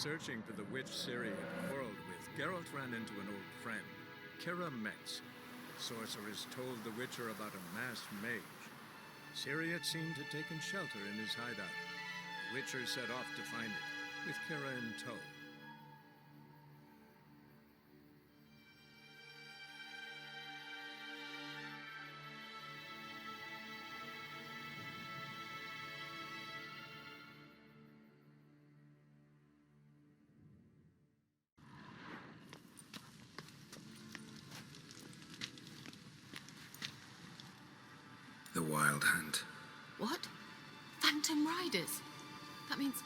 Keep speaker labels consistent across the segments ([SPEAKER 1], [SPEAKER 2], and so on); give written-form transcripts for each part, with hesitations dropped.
[SPEAKER 1] searching for the witch Ciri had quarreled with, Geralt ran into an old friend, Kira Metz. Sorceress told the Witcher about a masked mage. Ciri had seemed to have taken shelter in his hideout. The Witcher set off to find it, with Kira in tow.
[SPEAKER 2] The Wild Hunt.
[SPEAKER 3] What? Phantom Riders? That means...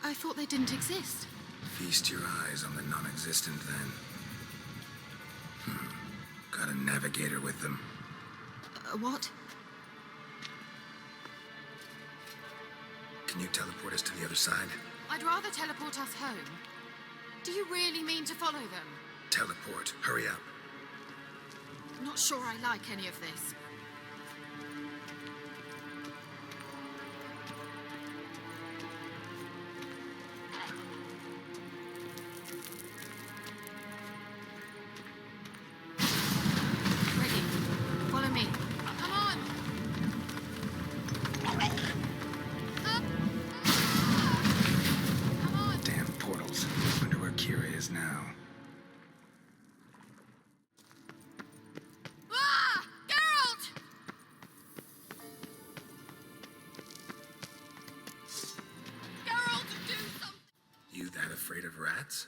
[SPEAKER 3] I thought they didn't exist.
[SPEAKER 2] Feast your eyes on the non-existent then. Got a navigator with them.
[SPEAKER 3] What?
[SPEAKER 2] Can you teleport us to the other side?
[SPEAKER 3] I'd rather teleport us home. Do you really mean to follow them?
[SPEAKER 2] Teleport. Hurry up.
[SPEAKER 3] Not sure I like any of this.
[SPEAKER 2] Afraid of rats?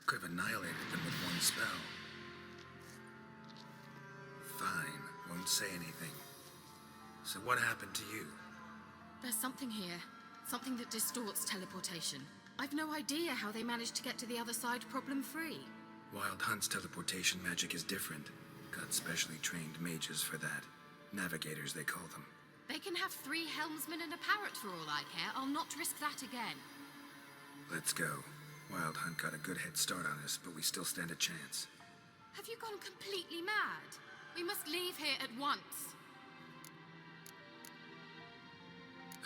[SPEAKER 2] Could have annihilated them with one spell. Fine, won't say anything. So what happened to you?
[SPEAKER 3] There's something here. Something that distorts teleportation. I've no idea how they managed to get to the other side problem-free.
[SPEAKER 2] Wild Hunt's teleportation magic is different. Got specially trained mages for that. Navigators, they call them.
[SPEAKER 3] They can have 3 helmsmen and a parrot for all I care. I'll not risk that again.
[SPEAKER 2] Let's go. Wild Hunt got a good head start on us, but we still stand a chance.
[SPEAKER 3] Have you gone completely mad? We must leave here at once.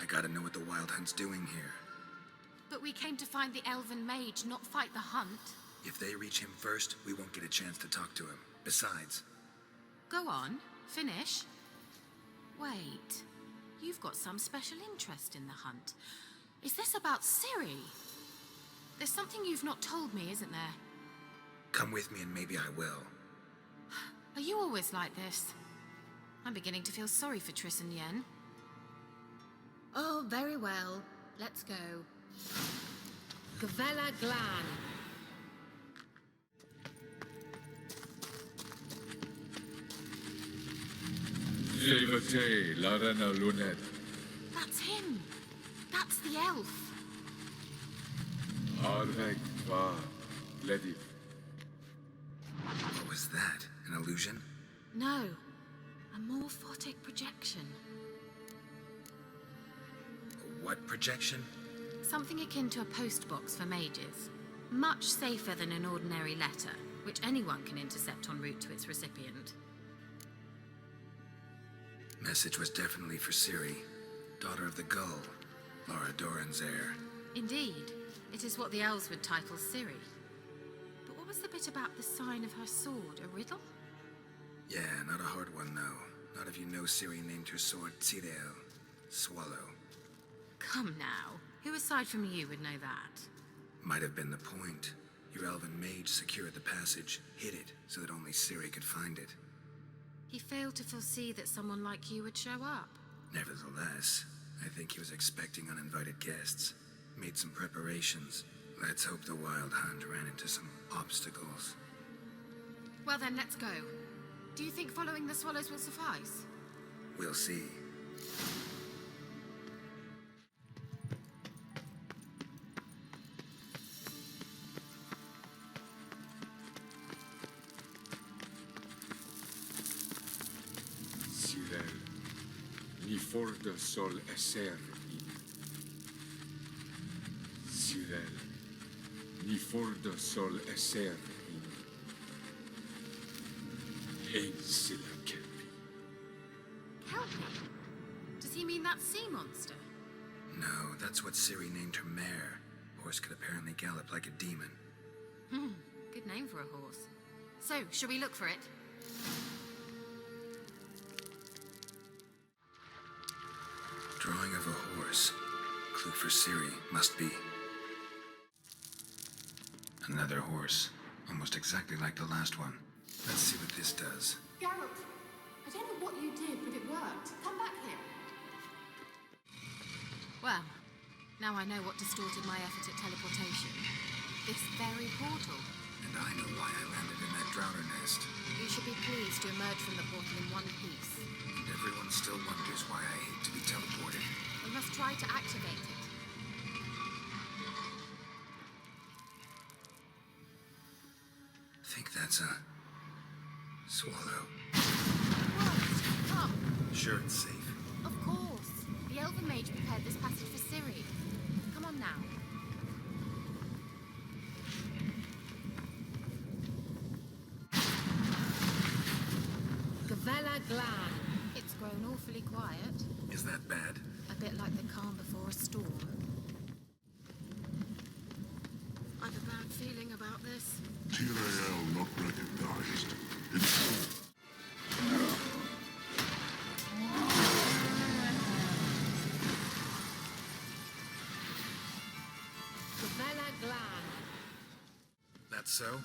[SPEAKER 2] I gotta know what the Wild Hunt's doing here.
[SPEAKER 3] But we came to find the Elven Mage, not fight the hunt.
[SPEAKER 2] If they reach him first, we won't get a chance to talk to him. Besides...
[SPEAKER 3] Go on. Finish. Wait. You've got some special interest in the hunt. Is this about Ciri? There's something you've not told me, isn't there?
[SPEAKER 2] Come with me and maybe I will.
[SPEAKER 3] Are you always like this? I'm beginning to feel sorry for Triss and Yen. Oh, very well. Let's go. Gavella Glan.
[SPEAKER 4] E08, Larena Lunet.
[SPEAKER 3] That's him. That's the elf.
[SPEAKER 4] Arvek va Glediv.
[SPEAKER 2] What was that? An illusion?
[SPEAKER 3] No. A morphotic projection.
[SPEAKER 2] What projection?
[SPEAKER 3] Something akin to a postbox for mages. Much safer than an ordinary letter, which anyone can intercept en route to its recipient.
[SPEAKER 2] Message was definitely for Ciri, daughter of the Gull, Lara Doran's heir.
[SPEAKER 3] Indeed. It is what the elves would title Ciri. But what was the bit about the sign of her sword? A riddle?
[SPEAKER 2] Yeah, not a hard one, though. Not if you know Ciri named her sword Tirel, Swallow.
[SPEAKER 3] Come now. Who aside from you would know that?
[SPEAKER 2] Might have been the point. Your elven mage secured the passage, hid it, so that only Ciri could find it.
[SPEAKER 3] He failed to foresee that someone like you would show up.
[SPEAKER 2] Nevertheless, I think he was expecting uninvited guests. Made some preparations. Let's hope the Wild Hunt ran into some obstacles.
[SPEAKER 3] Well then, let's go. Do you think following the swallows will suffice?
[SPEAKER 2] We'll see.
[SPEAKER 4] Cyril, ni forda sol esser in. Cyril, ni forda sol esser in. Ein silla kelpi.
[SPEAKER 3] Kelpie? Does he mean that sea monster?
[SPEAKER 2] No, that's what Ciri named her mare. Horse could apparently gallop like a demon.
[SPEAKER 3] Good name for a horse. So, shall we look for it?
[SPEAKER 2] Drawing of a horse. Clue for Ciri must be. Another horse. Almost exactly like the last one. Let's see what this does.
[SPEAKER 3] Geralt, I don't know what you did, but it worked. Come back here. Well, now I know what distorted my effort at teleportation. This very portal.
[SPEAKER 2] And I know why I landed in that drowner nest.
[SPEAKER 3] You should be pleased to emerge from the portal in one piece.
[SPEAKER 2] And everyone still wonders why I hate to be teleported.
[SPEAKER 3] We must try to activate it.
[SPEAKER 2] Think that's a swallow.
[SPEAKER 3] What? Come.
[SPEAKER 2] Sure it's safe.
[SPEAKER 3] Of course. The Elven Mage prepared this passage for Ciri. Come on now. Gavella Glan. It's grown awfully quiet.
[SPEAKER 2] Is that bad?
[SPEAKER 3] A bit like the calm before a storm. I've a bad feeling about this.
[SPEAKER 5] Tyrael not recognized. It's...
[SPEAKER 3] Gavella Glan.
[SPEAKER 2] That's so?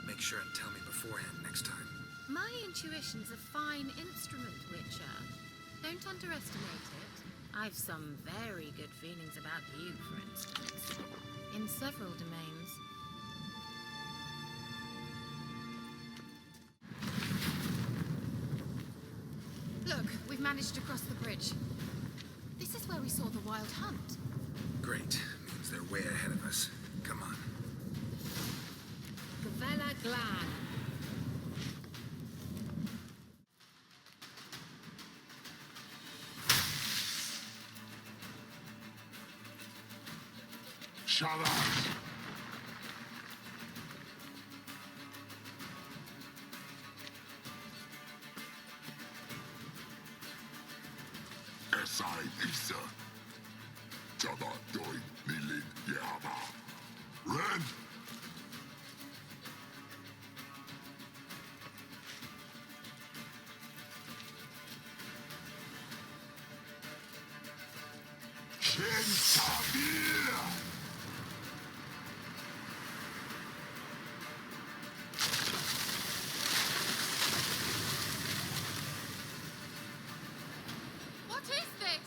[SPEAKER 2] Make sure and tell me beforehand next time.
[SPEAKER 3] My intuition's a fine instrument, Witcher. Don't underestimate it. I've some very good feelings about you, for instance. In several domains. Look, we've managed to cross the bridge. This is where we saw the wild hunt.
[SPEAKER 2] Great. Means they're way ahead of us. Come on.
[SPEAKER 3] Gavella Glan.
[SPEAKER 5] Shalas! Esai Isa. Jada Doi Nilin Yama. Ren! Shen Tabir!
[SPEAKER 3] What is this?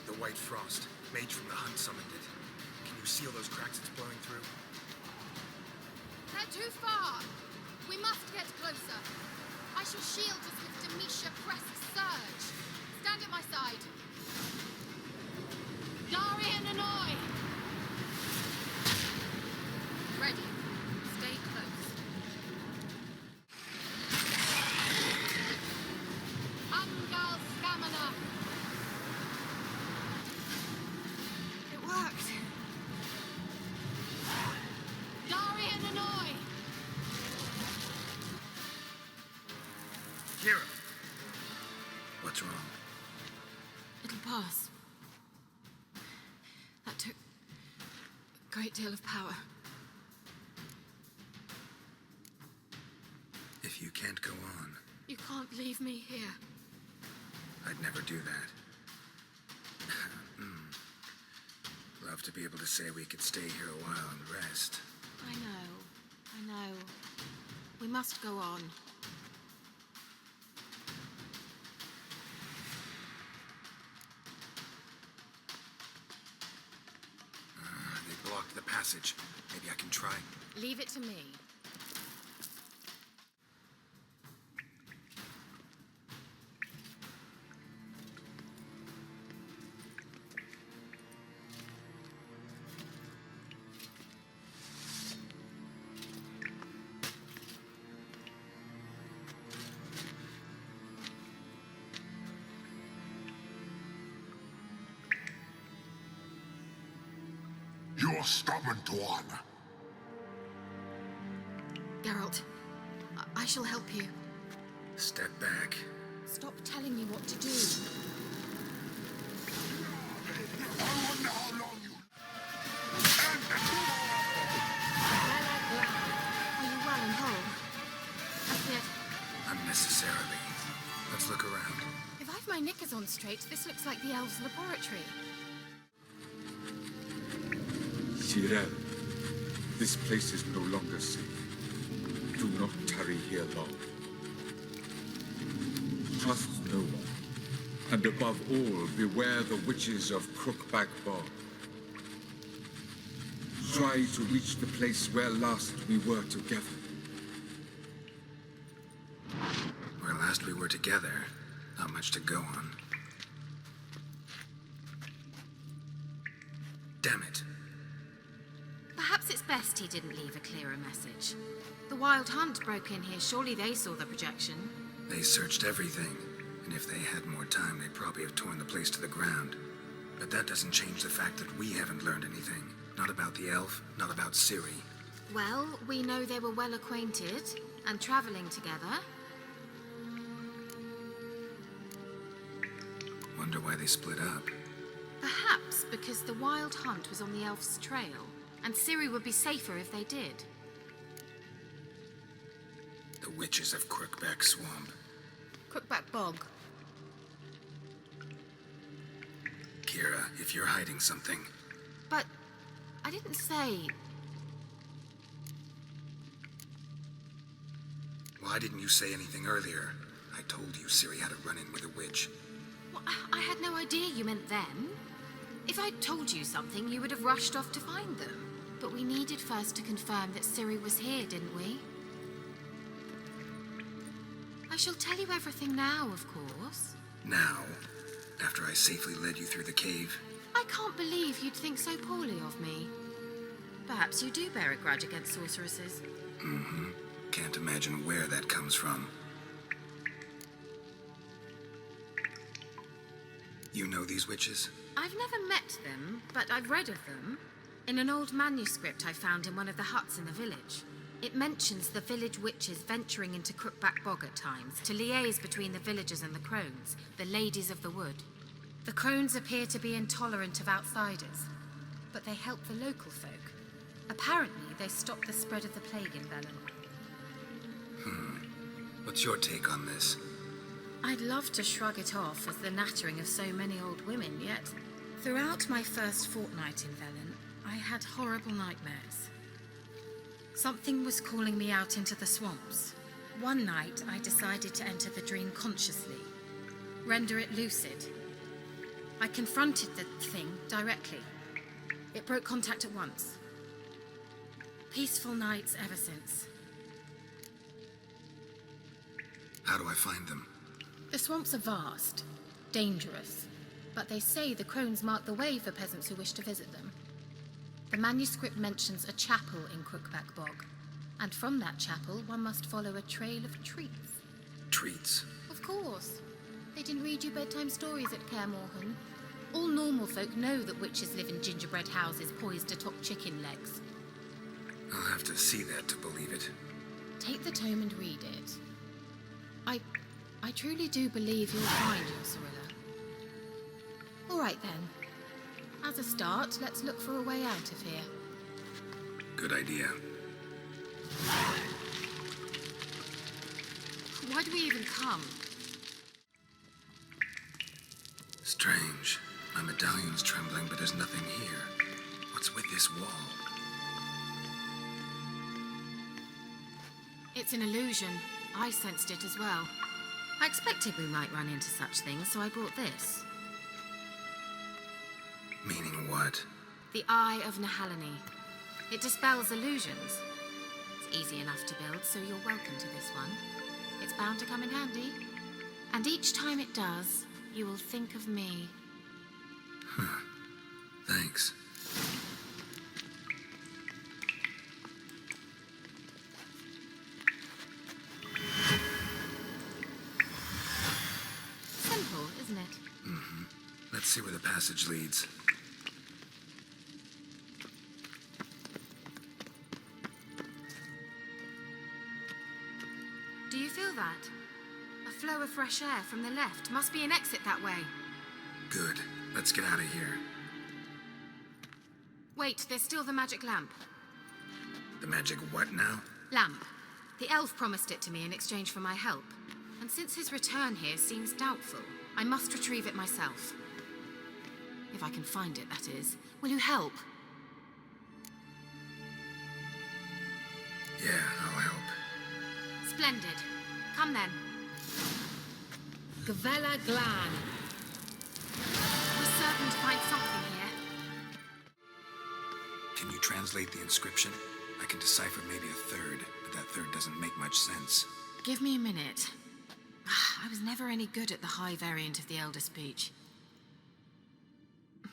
[SPEAKER 2] The White Frost. Mage from the hunt summoned it. Can you seal those cracks it's blowing through?
[SPEAKER 3] They're too far. We must get closer. I shall shield us with Demetia Crest's surge. Stand at my side. Darian and I. Ready. Stay close. Umgal Stamina. It worked. Darian and I.
[SPEAKER 2] Kira! What's wrong?
[SPEAKER 3] It'll pass. That took a great deal of power.
[SPEAKER 2] If you can't go on,
[SPEAKER 3] You can't leave me here.
[SPEAKER 2] I'd never do that. Love to be able to say we could stay here a while and rest.
[SPEAKER 3] I know. We must go on.
[SPEAKER 2] They blocked the passage. Maybe I can try.
[SPEAKER 3] Leave it to me.
[SPEAKER 5] You're stubborn, Tuan.
[SPEAKER 3] Geralt, I shall help you.
[SPEAKER 2] Step back.
[SPEAKER 3] Stop telling me what to do.
[SPEAKER 5] I wonder how long you... And...
[SPEAKER 3] knickers on straight, this looks like the elves' laboratory.
[SPEAKER 4] Shirel, this place is no longer safe. Do not tarry here long. Trust no one. And above all, beware the witches of Crookback Bog. Try to reach the place where last we were together.
[SPEAKER 2] Where last we were together, not much to go on. Damn it.
[SPEAKER 3] Perhaps it's best he didn't leave a clearer message. The Wild Hunt broke in here. Surely they saw the projection.
[SPEAKER 2] They searched everything, and if they had more time, they'd probably have torn the place to the ground. But that doesn't change the fact that we haven't learned anything. Not about the elf, not about Ciri.
[SPEAKER 3] Well, we know they were well acquainted and traveling together.
[SPEAKER 2] Wonder why they split up.
[SPEAKER 3] Perhaps because the Wild Hunt was on the elf's trail, and Ciri would be safer if they did.
[SPEAKER 2] The witches of Crookback Swamp.
[SPEAKER 3] Crookback Bog.
[SPEAKER 2] Kira, if you're hiding something...
[SPEAKER 3] But I didn't say...
[SPEAKER 2] Why didn't you say anything earlier? I told you Ciri had a run-in with a witch.
[SPEAKER 3] Well, I had no idea you meant then. If I'd told you something, you would have rushed off to find them. But we needed first to confirm that Ciri was here, didn't we? I shall tell you everything now, of course.
[SPEAKER 2] Now? After I safely led you through the cave?
[SPEAKER 3] I can't believe you'd think so poorly of me. Perhaps you do bear a grudge against sorceresses.
[SPEAKER 2] Mm-hmm. Can't imagine where that comes from. You know these witches?
[SPEAKER 3] I've never met them, but I've read of them. In an old manuscript I found in one of the huts in the village. It mentions the village witches venturing into Crookback Bog at times to liaise between the villagers and the crones, the ladies of the wood. The crones appear to be intolerant of outsiders, but they help the local folk. Apparently, they stop the spread of the plague in Velen.
[SPEAKER 2] What's your take on this?
[SPEAKER 3] I'd love to shrug it off as the nattering of so many old women, yet throughout my first fortnight in Velen, I had horrible nightmares. Something was calling me out into the swamps. One night, I decided to enter the dream consciously, render it lucid. I confronted the thing directly. It broke contact at once. Peaceful nights ever since.
[SPEAKER 2] How do I find them?
[SPEAKER 3] The swamps are vast, dangerous, but they say the crones mark the way for peasants who wish to visit them. The manuscript mentions a chapel in Crookback Bog, and from that chapel one must follow a trail of treats.
[SPEAKER 2] Treats?
[SPEAKER 3] Of course. They didn't read you bedtime stories at Kaer Morhen. All normal folk know that witches live in gingerbread houses poised atop chicken legs.
[SPEAKER 2] I'll have to see that to believe it.
[SPEAKER 3] Take the tome and read it. I truly do believe you'll find your Cirilla. All right then. As a start, let's look for a way out of here.
[SPEAKER 2] Good idea.
[SPEAKER 3] Why do we even come?
[SPEAKER 2] Strange. My medallion's trembling, but there's nothing here. What's with this wall?
[SPEAKER 3] It's an illusion. I sensed it as well. I expected we might run into such things, so I brought this.
[SPEAKER 2] Meaning what?
[SPEAKER 3] The Eye of Nahalani. It dispels illusions. It's easy enough to build, so you're welcome to this one. It's bound to come in handy. And each time it does, you will think of me.
[SPEAKER 2] Thanks.
[SPEAKER 3] Simple, isn't it?
[SPEAKER 2] Let's see where the passage leads.
[SPEAKER 3] Do you feel that? A flow of fresh air from the left. Must be an exit that way.
[SPEAKER 2] Good. Let's get out of here.
[SPEAKER 3] Wait, there's still the magic lamp.
[SPEAKER 2] The magic what now?
[SPEAKER 3] Lamp. The elf promised it to me in exchange for my help. And since his return here seems doubtful, I must retrieve it myself. If I can find it, that is. Will you help?
[SPEAKER 2] Yeah, I'll help.
[SPEAKER 3] Splendid. Come then. Gavella Glan. We're certain to find something here.
[SPEAKER 2] Can you translate the inscription? I can decipher maybe a third, but that third doesn't make much sense.
[SPEAKER 3] Give me a minute. I was never any good at the high variant of the Elder speech.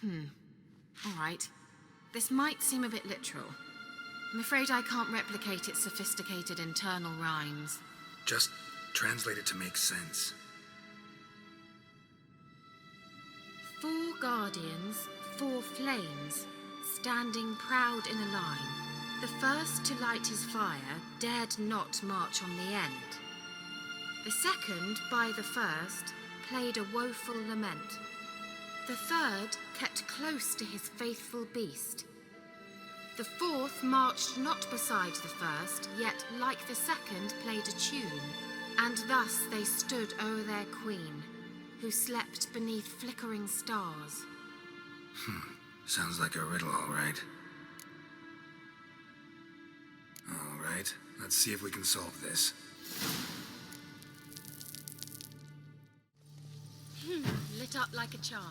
[SPEAKER 3] All right. This might seem a bit literal. I'm afraid I can't replicate its sophisticated internal rhymes.
[SPEAKER 2] Just translate it to make sense.
[SPEAKER 3] 4 guardians, 4 flames, standing proud in a line. The first to light his fire dared not march on the end. The second, by the first, played a woeful lament. The third kept close to his faithful beast. The fourth marched not beside the first, yet like the second played a tune. And thus they stood o'er their queen, who slept beneath flickering stars.
[SPEAKER 2] Sounds like a riddle, all right. All right, let's see if we can solve this.
[SPEAKER 3] Lit up like a charm.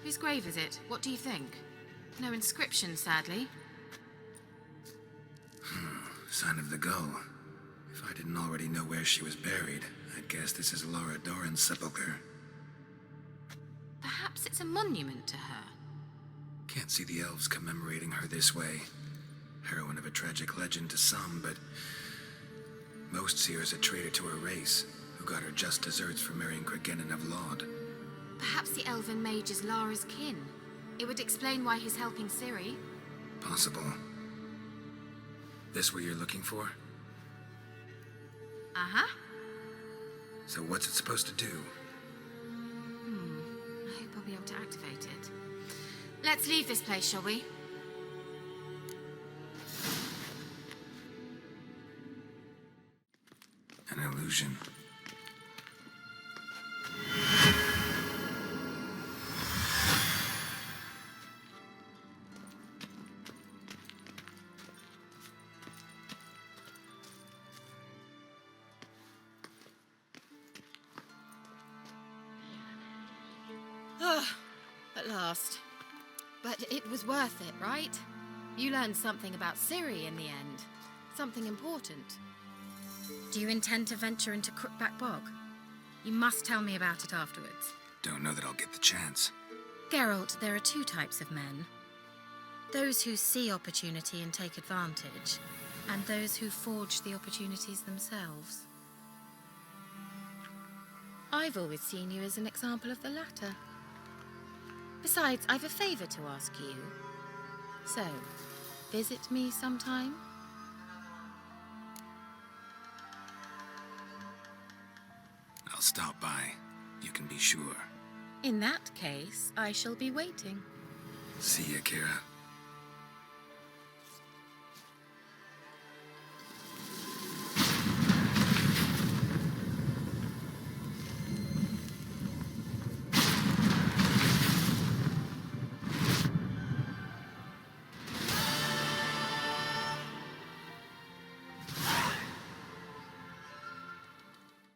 [SPEAKER 3] Whose grave is it? What do you think? No inscription, sadly.
[SPEAKER 2] Sign of the gull. If I didn't already know where she was buried, I'd guess this is Laura Doran's sepulcher.
[SPEAKER 3] Perhaps it's a monument to her.
[SPEAKER 2] Can't see the elves commemorating her this way. Heroine of a tragic legend to some, but most see her as a traitor to her race, who got her just deserts for marrying Cregennan of Laud.
[SPEAKER 3] Perhaps the elven mage is Lara's kin. It would explain why he's helping Ciri.
[SPEAKER 2] Possible. This what you're looking for?
[SPEAKER 3] Uh-huh.
[SPEAKER 2] So what's it supposed to do?
[SPEAKER 3] I hope I'll be able to activate it. Let's leave this place, shall we?
[SPEAKER 2] An illusion.
[SPEAKER 3] At last. But it was worth it, right? You learned something about Ciri in the end. Something important. Do you intend to venture into Crookback Bog? You must tell me about it afterwards.
[SPEAKER 2] Don't know that I'll get the chance.
[SPEAKER 3] Geralt, there are 2 types of men. Those who see opportunity and take advantage, and those who forge the opportunities themselves. I've always seen you as an example of the latter. Besides, I've a favor to ask you. So, visit me sometime?
[SPEAKER 2] I'll stop by. You can be sure.
[SPEAKER 3] In that case, I shall be waiting.
[SPEAKER 2] See ya, Kira.